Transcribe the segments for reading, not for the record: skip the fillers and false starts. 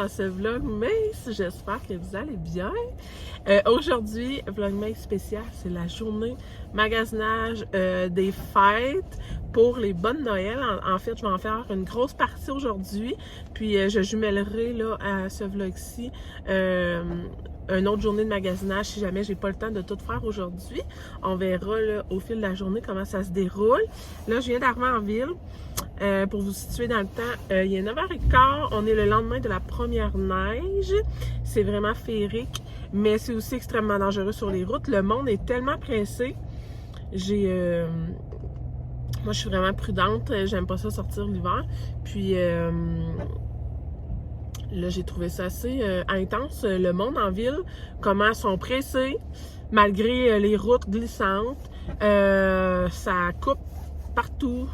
ce Vlogmas. J'espère que vous allez bien. Aujourd'hui, Vlogmas spécial, c'est la journée magasinage des fêtes pour les bonnes Noël. En fait, je vais en faire une grosse partie aujourd'hui. Puis, je jumellerai là, à ce vlog-ci une autre journée de magasinage si jamais j'ai pas le temps de tout faire aujourd'hui. On verra là, au fil de la journée comment ça se déroule. Là, je viens d'arriver en ville. Pour vous situer dans le temps, il est 9h15, on est le lendemain de la première neige. C'est vraiment féerique, mais c'est aussi extrêmement dangereux sur les routes. Le monde est tellement pressé. Moi, je suis vraiment prudente. J'aime pas ça sortir l'hiver. Puis, là, j'ai trouvé ça assez intense. Le monde en ville, comment ils sont pressés, malgré les routes glissantes. Ça coupe partout.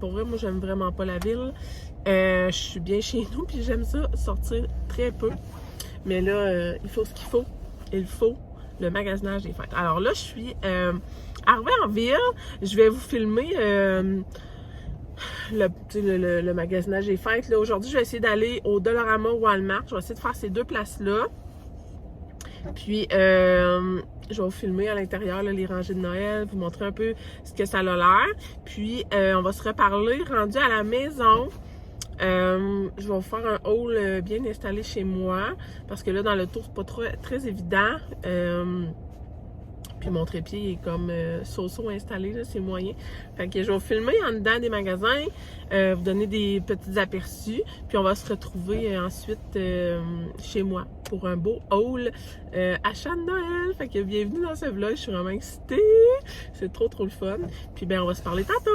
Pour vrai, moi, j'aime vraiment pas la ville. Je suis bien chez nous, puis j'aime ça, sortir très peu. Mais là, il faut ce qu'il faut. Il faut le magasinage des fêtes. Alors là, je suis arrivée en ville. Je vais vous filmer le magasinage des fêtes. Là, aujourd'hui, je vais essayer d'aller au Dollarama ou Walmart. Je vais essayer de faire ces deux places-là. Puis, je vais vous filmer à l'intérieur les rangées de Noël, vous montrer un peu ce que ça a l'air. Puis, on va se reparler rendu à la maison. Je vais vous faire un haul bien installé chez moi parce que là, dans le tour, c'est pas très évident. Puis mon trépied est comme so-so installé, là, c'est moyen. Fait que je vais vous filmer en dedans des magasins, vous donner des petits aperçus, puis on va se retrouver ensuite chez moi pour un beau haul achat de Noël. Fait que bienvenue dans ce vlog, je suis vraiment excitée. C'est trop le fun. Puis ben on va se parler tantôt!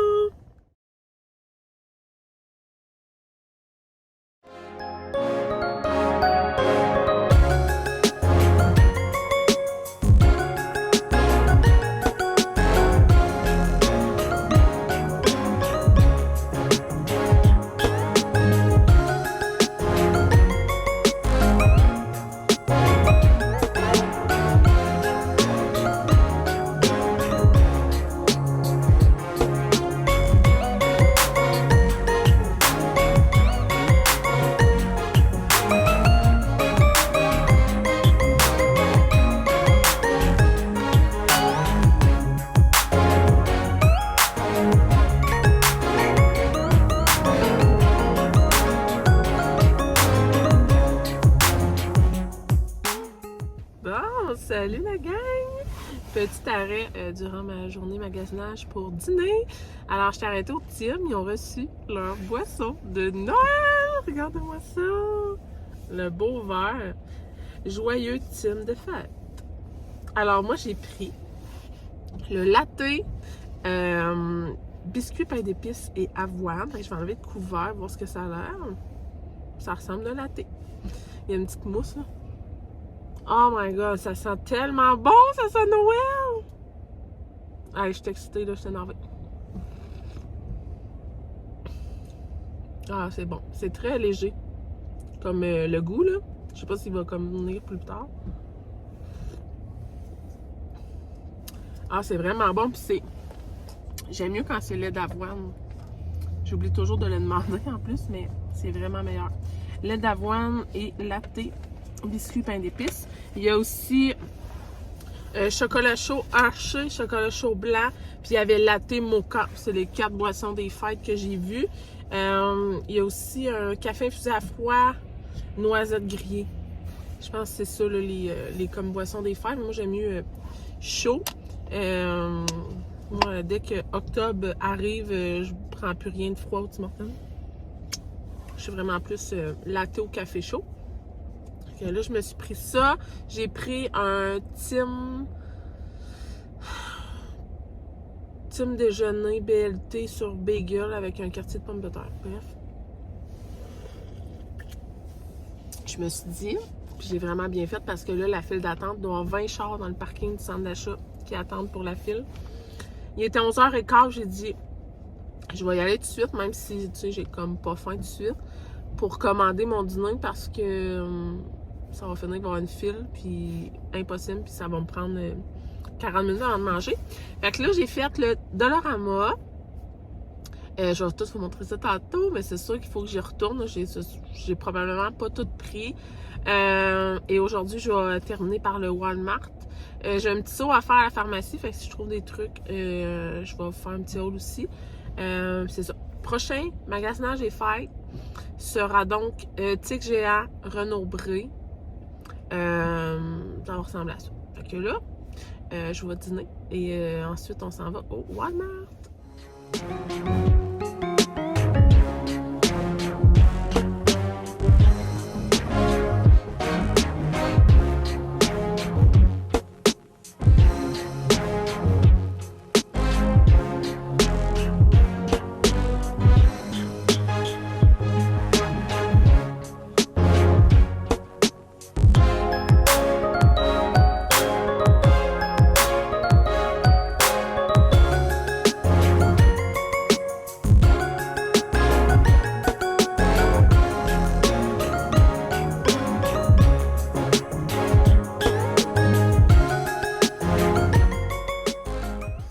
Salut la gang! Petit arrêt durant ma journée magasinage pour dîner. Alors, je t'ai arrêté au Tim. Ils ont reçu leur boisson de Noël! Regardez-moi ça! Le beau verre. Joyeux Tim de fête. Alors, moi, j'ai pris le latte, biscuit pain d'épices et avoine. Je vais enlever le couvert, voir ce que ça a l'air. Ça ressemble à un latte. Il y a une petite mousse, là. Oh my god, ça sent tellement bon, ça sent Noël! Allez, je suis excitée, là, je suis énervée. Ah, c'est bon. C'est très léger. Comme le goût, là. Je sais pas s'il va comme venir plus tard. Ah, c'est vraiment bon, puis c'est... J'aime mieux quand c'est lait d'avoine. J'oublie toujours de le demander en plus, mais c'est vraiment meilleur. Lait d'avoine et latte. Biscuit pain d'épices. Il y a aussi chocolat chaud haché, chocolat chaud blanc, puis il y avait latte mocha. C'est les 4 boissons des fêtes que j'ai vues. Il y a aussi un café infusé à froid, noisette grillée. Je pense que c'est ça là, les comme boissons des fêtes. Moi j'aime mieux chaud. Moi, dès que octobre arrive, je prends plus rien de froid au Tim Hortons. Je suis vraiment plus latte au café chaud. Okay, là, je me suis pris ça. J'ai pris un Tim déjeuner BLT sur bagel avec un quartier de pommes de terre. Bref. Je me suis dit, puis j'ai vraiment bien fait parce que là, la file d'attente doit avoir 20 chars dans le parking du centre d'achat qui attendent pour la file. Il était 11h15, j'ai dit, je vais y aller tout de suite, même si, tu sais, j'ai comme pas faim tout de suite, pour commander mon dîner parce que ça va finir qu'il va y avoir une file, puis impossible, puis ça va me prendre 40 minutes avant de manger. Fait que là, j'ai fait le Dollarama. Je vais tous vous montrer ça tantôt, mais c'est sûr qu'il faut que j'y retourne. J'ai probablement pas tout pris. Et aujourd'hui, je vais terminer par le Walmart. J'ai un petit saut à faire à la pharmacie, fait que si je trouve des trucs, je vais faire un petit haul aussi. C'est ça. Prochain magasinage et fête sera donc Tic Géant Renaud-Bré. Ça va ressembler à ça. Fait que là, je vais dîner et ensuite on s'en va au Walmart.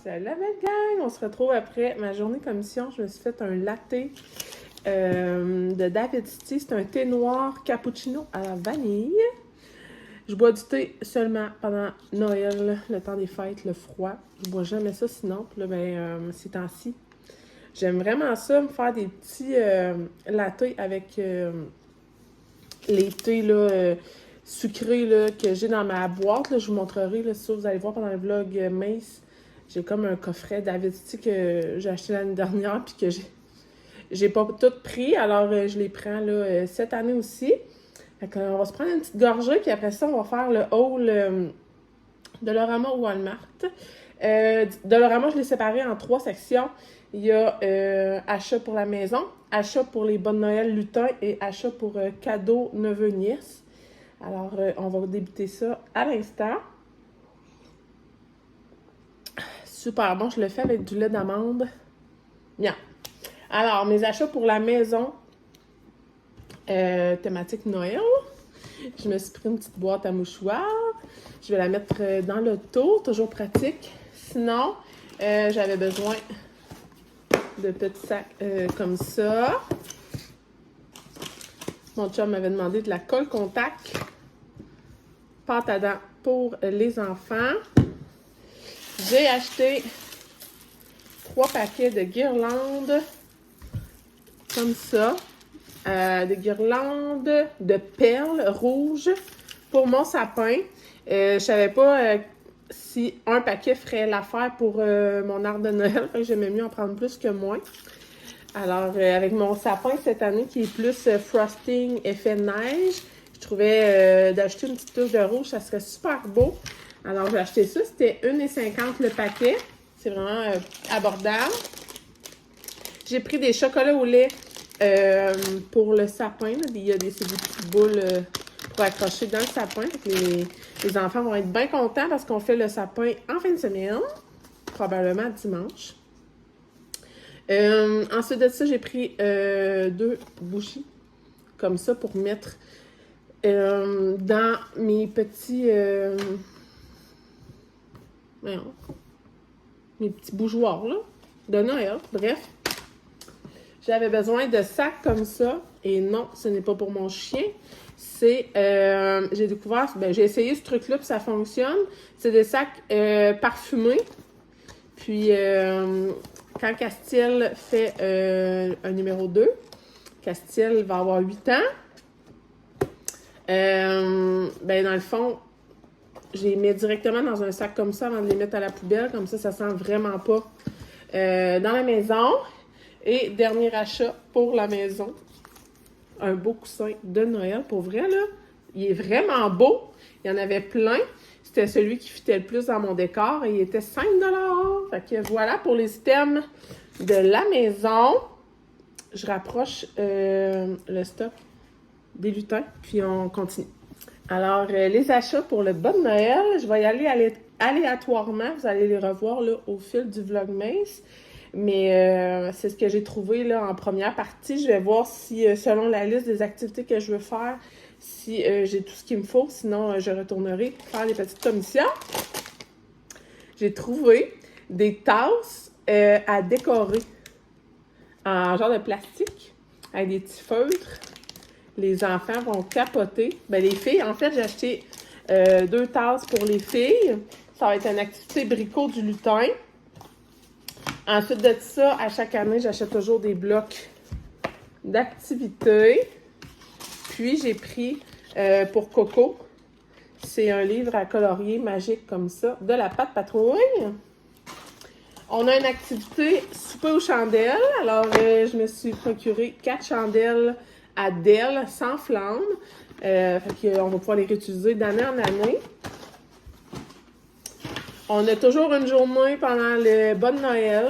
Salut la belle gang! On se retrouve après ma journée commission. Je me suis fait un latte de David Tea. C'est un thé noir cappuccino à la vanille. Je bois du thé seulement pendant Noël, le temps des fêtes, le froid. Je bois jamais ça sinon. Puis là, ces temps-ci, j'aime vraiment ça, me faire des petits lattés avec les thés là, sucrés là, que j'ai dans ma boîte. Là, je vous montrerai, là, si vous allez voir pendant le vlog Mace. J'ai comme un coffret David Tea que j'ai acheté l'année dernière puis que j'ai pas tout pris. Alors, je les prends là, cette année aussi. Fait qu'on va se prendre une petite gorgée puis après ça, on va faire le haul de Dollarama au Walmart. Dollarama, je l'ai séparé en 3 sections. Il y a achat pour la maison, achat pour les bonnes Noël lutins et achat pour cadeaux neveu-nièce. Alors, on va débuter ça à l'instant. Super bon, je le fais avec du lait d'amande. Bien. Alors, mes achats pour la maison, thématique Noël. Je me suis pris une petite boîte à mouchoirs. Je vais la mettre dans l'auto, toujours pratique. Sinon, j'avais besoin de petits sacs comme ça. Mon chum m'avait demandé de la colle contact, pâte à dents pour les enfants. J'ai acheté 3 paquets de guirlandes comme ça. Des guirlandes de perles rouges pour mon sapin. Je savais pas si un paquet ferait l'affaire pour mon arbre de Noël. J'aimais mieux en prendre plus que moins. Alors, avec mon sapin cette année qui est plus frosting, effet neige, je trouvais d'acheter une petite touche de rouge, ça serait super beau. Alors, j'ai acheté ça. C'était 1,50 le paquet. C'est vraiment abordable. J'ai pris des chocolats au lait pour le sapin. Il y a des petites boules pour accrocher dans le sapin. Les enfants vont être bien contents parce qu'on fait le sapin en fin de semaine. Probablement dimanche. Ensuite de ça, j'ai pris 2 bougies comme ça pour mettre dans mes petits... mes petits bougeoirs là, de Noël. Bref, j'avais besoin de sacs comme ça. Et non, ce n'est pas pour mon chien. C'est, j'ai découvert, j'ai essayé ce truc-là puis ça fonctionne. C'est des sacs parfumés. Puis, quand Castiel fait un numéro 2, Castiel va avoir 8 ans. Dans le fond, je les mets directement dans un sac comme ça avant de les mettre à la poubelle. Comme ça sent vraiment pas dans la maison. Et dernier achat pour la maison. Un beau coussin de Noël. Pour vrai, là, il est vraiment beau. Il y en avait plein. C'était celui qui fitait le plus dans mon décor. Et il était 5 $. Fait que voilà pour les items de la maison. Je rapproche le stock des lutins. Puis on continue. Alors, les achats pour le bon Noël, je vais y aller aléatoirement. Vous allez les revoir là, au fil du Vlogmas. Mais c'est ce que j'ai trouvé là, en première partie. Je vais voir si, selon la liste des activités que je veux faire, si j'ai tout ce qu'il me faut. Sinon, je retournerai faire les petites commissions. J'ai trouvé des tasses à décorer en genre de plastique, avec des petits feutres. Les enfants vont capoter. Ben, les filles, en fait, j'ai acheté 2 tasses pour les filles. Ça va être une activité bricot du lutin. Ensuite de ça, à chaque année, j'achète toujours des blocs d'activités. Puis, j'ai pris pour Coco, c'est un livre à colorier magique comme ça, de la pâte patrouille. On a une activité souper aux chandelles. Alors, je me suis procuré 4 chandelles à DEL sans flamme. Fait qu'on va pouvoir les réutiliser d'année en année. On a toujours une journée pendant le Bonne Noël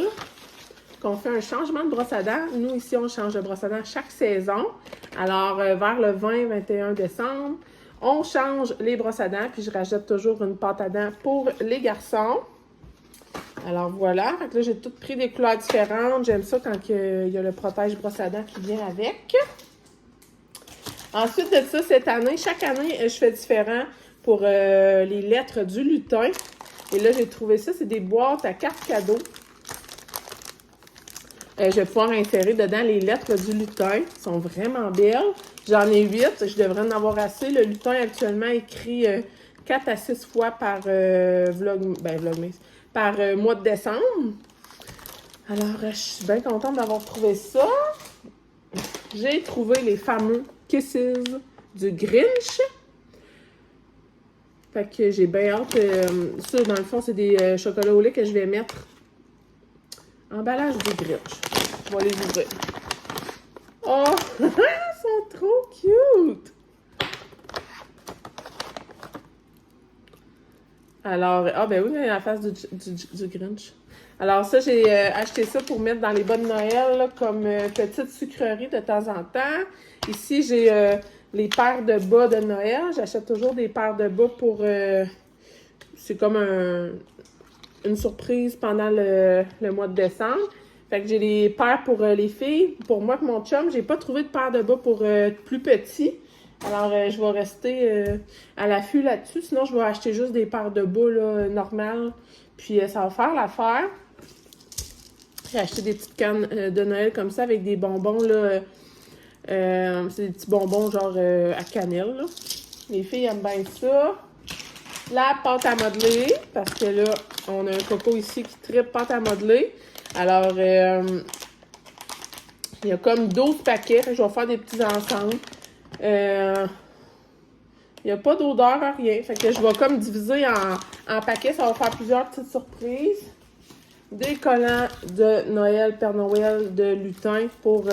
qu'on fait un changement de brosse à dents. Nous, ici, on change de brosse à dents chaque saison. Alors, vers le 20-21 décembre, on change les brosses à dents, puis je rajoute toujours une pâte à dents pour les garçons. Alors, voilà. Fait que là, j'ai toutes pris des couleurs différentes. J'aime ça quand il y a le protège brosse à dents qui vient avec. Ensuite de ça, cette année, chaque année, je fais différent pour les lettres du lutin. Et là, j'ai trouvé ça, c'est des boîtes à cartes cadeaux. Je vais pouvoir insérer dedans les lettres du lutin. Elles sont vraiment belles. J'en ai 8. Je devrais en avoir assez. Le lutin, actuellement, écrit 4 à 6 fois par Vlogmas, par mois de décembre. Alors, je suis bien contente d'avoir trouvé ça. J'ai trouvé les fameux Kisses du Grinch. Fait que j'ai bien hâte. Ça, dans le fond, c'est des chocolats au lait que je vais mettre. Emballage du Grinch. Je vais les ouvrir. Oh! Ils sont trop cute! Alors, ah ben oui, il y a la face du Grinch. Alors ça, j'ai acheté ça pour mettre dans les bonnes Noël, là, comme petite sucrerie de temps en temps. Ici, j'ai les paires de bas de Noël. J'achète toujours des paires de bas pour... c'est comme une surprise pendant le mois de décembre. Fait que j'ai les paires pour les filles. Pour moi et mon chum, j'ai pas trouvé de paire de bas pour plus petits. Alors, je vais rester à l'affût là-dessus. Sinon, je vais acheter juste des paires de bas là, normales. Puis, ça va faire l'affaire. J'ai acheté des petites cannes de Noël comme ça avec des bonbons. Là, c'est des petits bonbons genre à cannelle. Là. Les filles aiment bien ça. La pâte à modeler. Parce que là, on a un Coco ici qui tripe pâte à modeler. Alors, il y a comme 12 paquets. Je vais faire des petits ensembles. Il n'y a pas d'odeur, rien. Fait que je vais comme diviser en paquets. Ça va faire plusieurs petites surprises. Des collants de Noël, Père Noël, de lutin pour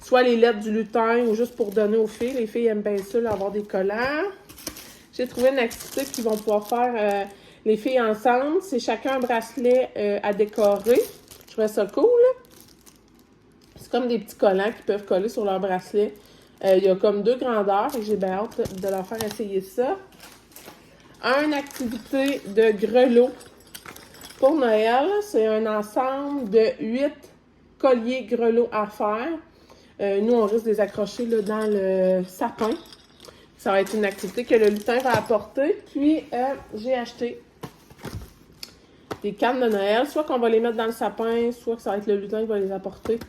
soit les lettres du lutin ou juste pour donner aux filles. Les filles aiment bien ça, là, avoir des collants. J'ai trouvé une activité qu'ils vont pouvoir faire les filles ensemble. C'est chacun un bracelet à décorer. Je trouvais ça cool. C'est comme des petits collants qui peuvent coller sur leur bracelet. Il y a comme 2 grandeurs et j'ai bien hâte de leur faire essayer ça. Une activité de grelots pour Noël. C'est un ensemble de 8 colliers grelots à faire. Nous, on risque de les accrocher là, dans le sapin. Ça va être une activité que le lutin va apporter. Puis, j'ai acheté des cannes de Noël. Soit qu'on va les mettre dans le sapin, soit que ça va être le lutin qui va les apporter.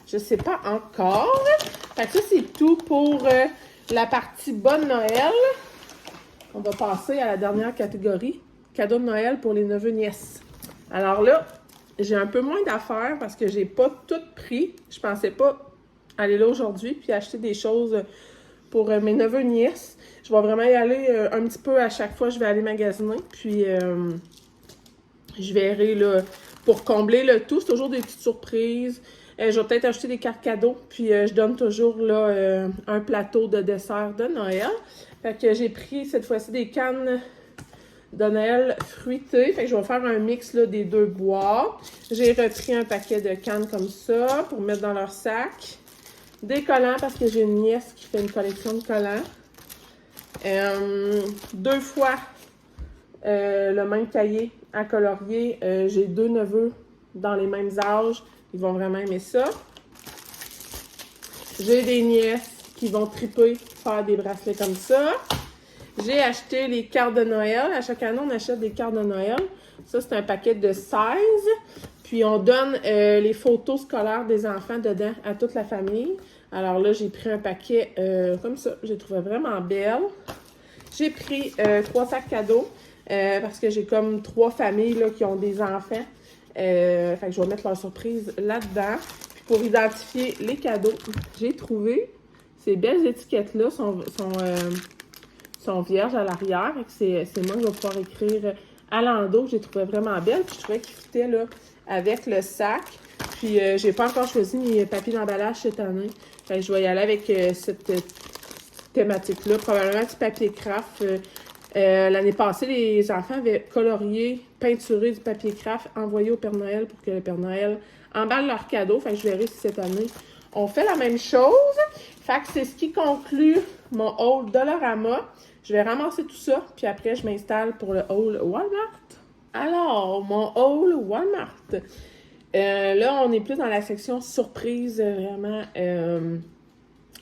Je sais pas encore. Fait que ça, c'est tout pour la partie Bonne Noël. On va passer à la dernière catégorie. Cadeaux de Noël pour les neveux-nièces. Alors là, j'ai un peu moins d'affaires parce que j'ai pas tout pris. Je pensais pas aller là aujourd'hui puis acheter des choses pour mes neveux-nièces. Je vais vraiment y aller un petit peu à chaque fois. Je vais aller magasiner. Puis, je verrai là, pour combler le tout. C'est toujours des petites surprises. Je vais peut-être acheter des cartes cadeaux. Puis, je donne toujours là, un plateau de dessert de Noël. Fait que j'ai pris cette fois-ci des cannes de Noël fruitées. Fait que je vais faire un mix là, des 2 boîtes. J'ai repris un paquet de cannes comme ça pour mettre dans leur sac. Des collants parce que j'ai une nièce qui fait une collection de collants. 2 fois le même cahier à colorier. J'ai 2 neveux dans les mêmes âges. Ils vont vraiment aimer ça. J'ai des nièces qui vont triper faire des bracelets comme ça. J'ai acheté les cartes de Noël. À chaque année, on achète des cartes de Noël. Ça, c'est un paquet de 16. Puis on donne les photos scolaires des enfants dedans à toute la famille. Alors là, j'ai pris un paquet comme ça. Je les trouvais vraiment belles. J'ai pris 3 sacs cadeaux parce que j'ai comme 3 familles là, qui ont des enfants. Fait que je vais mettre leur surprise là-dedans. Puis pour identifier les cadeaux, j'ai trouvé ces belles étiquettes-là sont vierges à l'arrière. C'est moi qui vais pouvoir écrire à l'endos. Je les trouvais vraiment belles. Puis je trouvais qu'ils fitaient là, avec le sac. Puis j'ai pas encore choisi mes papiers d'emballage cette année. Fait que je vais y aller avec cette thématique-là. Probablement du papier craft. L'année passée, les enfants avaient colorié, peinturé du papier craft, envoyé au Père Noël pour que le Père Noël emballe leurs cadeaux. Fait que je verrai si cette année, on fait la même chose. Fait que c'est ce qui conclut mon haul Dollarama. Je vais ramasser tout ça, puis après, je m'installe pour le haul Walmart. Alors, mon haul Walmart. Là, on est plus dans la section surprise, vraiment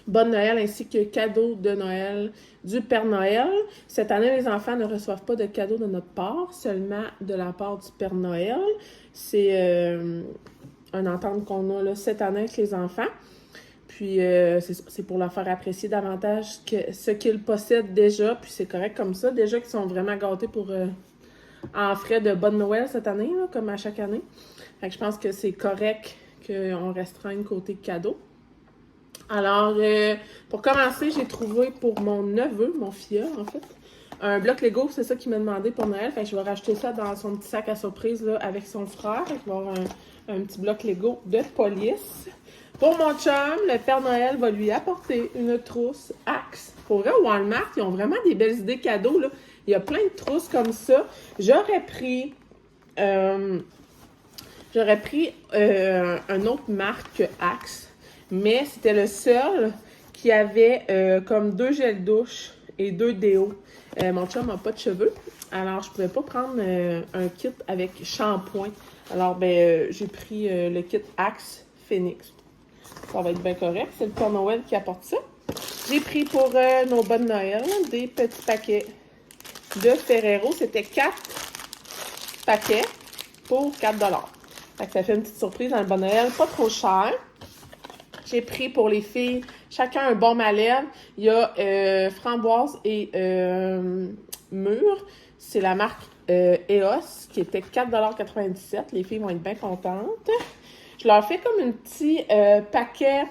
Bonne Noël ainsi que cadeaux de Noël du Père Noël. Cette année, les enfants ne reçoivent pas de cadeaux de notre part, seulement de la part du Père Noël. C'est une entente qu'on a là, cette année avec les enfants. Puis, c'est pour leur faire apprécier davantage ce qu'ils possèdent déjà. Puis, c'est correct comme ça. Déjà qu'ils sont vraiment gâtés pour en frais de Bonne Noël cette année, là, comme à chaque année. Fait que je pense que c'est correct qu'on restreigne côté cadeau. Alors, pour commencer, j'ai trouvé pour mon neveu, mon filleul, en fait, un bloc Lego. C'est ça qu'il m'a demandé pour Noël. Fait que je vais racheter ça dans son petit sac à surprise là, avec son frère. Fait qu'il va avoir un petit bloc Lego de police. Pour mon chum, le Père Noël va lui apporter une trousse Axe. Pour vrai, Walmart, ils ont vraiment des belles idées cadeaux, là. Il y a plein de trousses comme ça. J'aurais pris une autre marque que Axe, mais c'était le seul qui avait comme 2 gels douche et 2 déos. Mon chum n'a pas de cheveux, alors je ne pouvais pas prendre un kit avec shampoing. Alors, j'ai pris le kit Axe Phoenix. Ça va être bien correct. C'est le Père Noël qui apporte ça. J'ai pris pour nos bonnes Noël des petits paquets de Ferrero. C'était 4 paquets pour 4 $. Fait que ça fait une petite surprise dans le bon Noël. Pas trop cher. J'ai pris pour les filles chacun un baume à lèvres. Il y a framboise et mûre. C'est la marque EOS qui était 4,97 $. Les filles vont être bien contentes. Je leur fais comme un petit paquet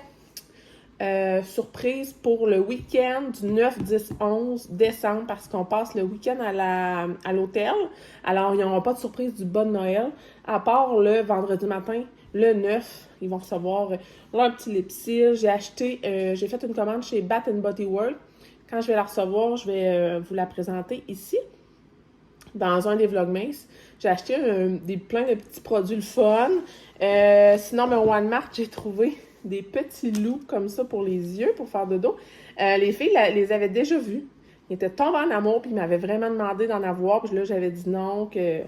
surprise pour le week-end du 9, 10, 11 décembre parce qu'on passe le week-end à l'hôtel. Alors, ils n'auront pas de surprise du bon Noël. À part le vendredi matin, le 9, ils vont recevoir leur petit lipsil. J'ai fait une commande chez Bath Body Works. Quand je vais la recevoir, je vais vous la présenter ici, dans un des Vlogmas. J'ai acheté plein de petits produits le fun. Sinon, au Walmart, j'ai trouvé des petits loups comme ça pour les yeux, pour faire dodo. Les filles les avaient déjà vus. Ils étaient tombés en amour, puis ils m'avaient vraiment demandé d'en avoir. Puis là, j'avais dit non, qu'il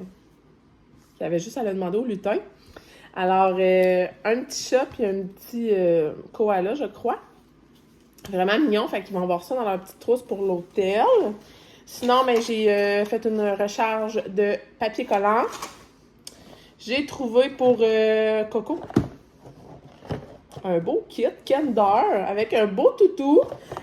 y avait juste à le demander au lutin. Alors, un petit chat, puis un petit koala, je crois. Vraiment mignon, fait qu'ils vont avoir ça dans leur petite trousse pour l'hôtel. Sinon, j'ai fait une recharge de papier collant. J'ai trouvé pour Coco un beau kit Kinder avec un beau toutou.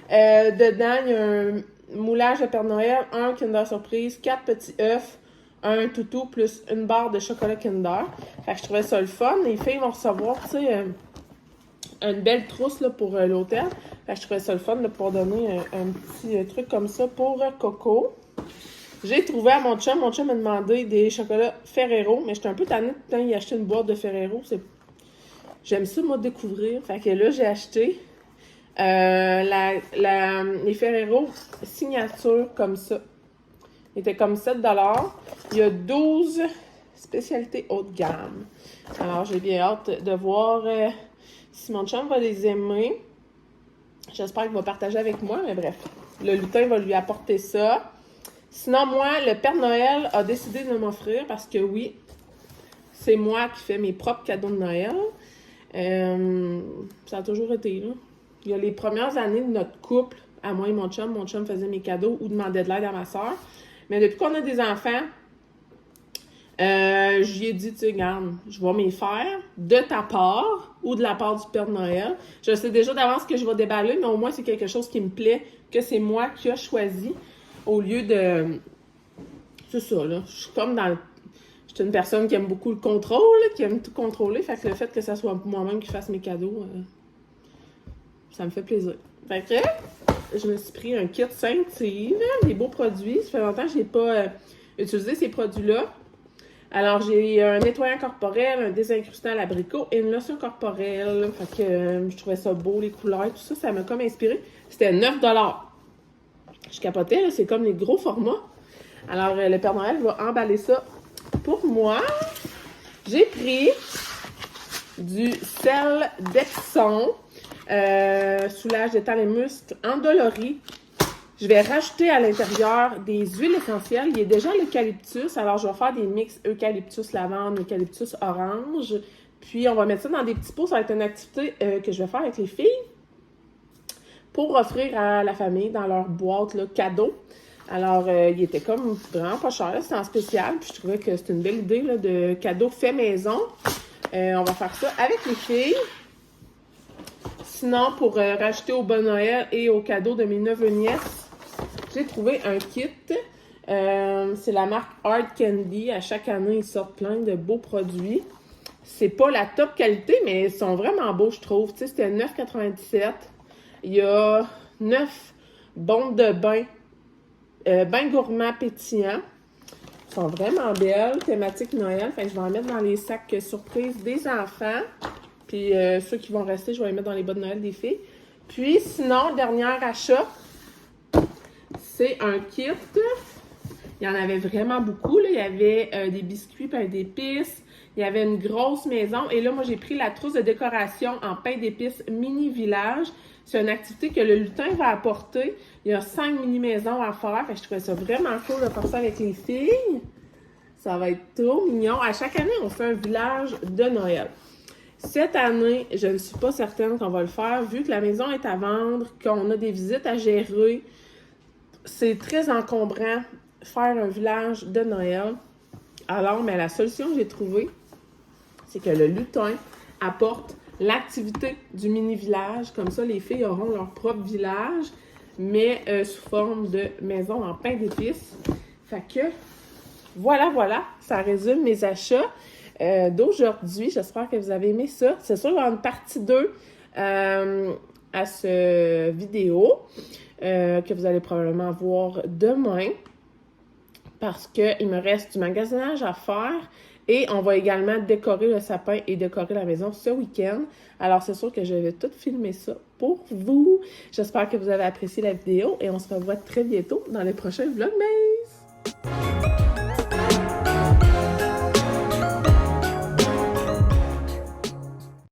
Dedans, il y a un moulage de Père Noël, un Kinder Surprise, 4 petits œufs, un toutou plus une barre de chocolat Kinder. Fait que je trouvais ça le fun. Les filles vont recevoir, tu sais, une belle trousse là, pour l'hôtel. Fait que je trouvais ça le fun de pouvoir donner un petit truc comme ça pour Coco. J'ai trouvé à mon chum m'a demandé des chocolats Ferrero, mais j'étais un peu tannée de y acheter une boîte de Ferrero. J'aime ça, moi, découvrir. Fait que là, j'ai acheté les Ferrero signature comme ça. Il était comme 7 $. Il y a 12 spécialités haut de gamme. Alors, j'ai bien hâte de voir si mon chum va les aimer. J'espère qu'il va partager avec moi, mais bref. Le lutin va lui apporter ça. Sinon, moi, le Père Noël a décidé de m'offrir parce que oui, c'est moi qui fais mes propres cadeaux de Noël. Ça a toujours été là. Il y a les premières années de notre couple, à moi et mon chum faisait mes cadeaux ou demandait de l'aide à ma soeur. Mais depuis qu'on a des enfants, J'y ai dit, tu sais, regarde, je vais m'y faire de ta part ou de la part du Père Noël. Je sais déjà d'avance que je vais déballer, mais au moins c'est quelque chose qui me plaît, que c'est moi qui ai choisi, au lieu de... C'est ça, là. Je suis comme dans... Je suis une personne qui aime beaucoup le contrôle, là, qui aime tout contrôler, fait que le fait que ça soit moi-même qui fasse mes cadeaux, ça me fait plaisir. Fait que je me suis pris un kit Saint-Yves, des beaux produits. Ça fait longtemps que je n'ai pas utilisé ces produits-là. Alors, j'ai un nettoyant corporel, un désincrustant à l'abricot et une lotion corporelle. Fait que je trouvais ça beau, les couleurs, tout ça, ça m'a comme inspiré. C'était 9 $. Je capotais, là, c'est comme les gros formats. Alors, le Père Noël va emballer ça pour moi. J'ai pris du sel d'Epsom, soulage détend les muscles, endoloris. Je vais rajouter à l'intérieur des huiles essentielles. Il y a déjà l'eucalyptus. Alors, je vais faire des mix eucalyptus lavande, eucalyptus orange. Puis, on va mettre ça dans des petits pots. Ça va être une activité que je vais faire avec les filles pour offrir à la famille dans leur boîte là, cadeau. Alors, il était comme vraiment pas cher. C'était en spécial. Puis, je trouvais que c'était une belle idée là, de cadeau fait maison. On va faire ça avec les filles. Sinon, pour rajouter au Bon Noël et au cadeau de mes neveux-nièces, j'ai trouvé un kit. C'est la marque Hard Candy. À chaque année, ils sortent plein de beaux produits. C'est pas la top qualité, mais ils sont vraiment beaux, je trouve. Tu sais, c'était 9,97. Il y a 9 bombes de bain, bain gourmand pétillant. Ils sont vraiment belles. Thématique Noël. Fait que je vais en mettre dans les sacs surprises des enfants. Puis ceux qui vont rester, je vais les mettre dans les bas de Noël des filles. Puis sinon, dernier achat, c'est un kit. Il y en avait vraiment beaucoup. Là. Il y avait des biscuits, pain d'épices. Il y avait une grosse maison. Et là, moi, j'ai pris la trousse de décoration en pain d'épices mini village. C'est une activité que le lutin va apporter. Il y a 5 mini-maisons à faire. Fait que je trouvais ça vraiment cool de faire ça avec les filles. Ça va être trop mignon. À chaque année, on fait un village de Noël. Cette année, je ne suis pas certaine qu'on va le faire, vu que la maison est à vendre, qu'on a des visites à gérer. C'est très encombrant faire un village de Noël. Alors, mais la solution que j'ai trouvée, c'est que le lutin apporte l'activité du mini-village. Comme ça, les filles auront leur propre village, mais sous forme de maison en pain d'épices. Fait que, voilà, ça résume mes achats d'aujourd'hui. J'espère que vous avez aimé ça. C'est sûr qu'il y aura une partie 2 à ce vidéo que vous allez probablement voir demain parce qu'il me reste du magasinage à faire et on va également décorer le sapin et décorer la maison ce week-end. Alors, c'est sûr que je vais tout filmer ça pour vous. J'espère que vous avez apprécié la vidéo et on se revoit très bientôt dans les prochains vlogs.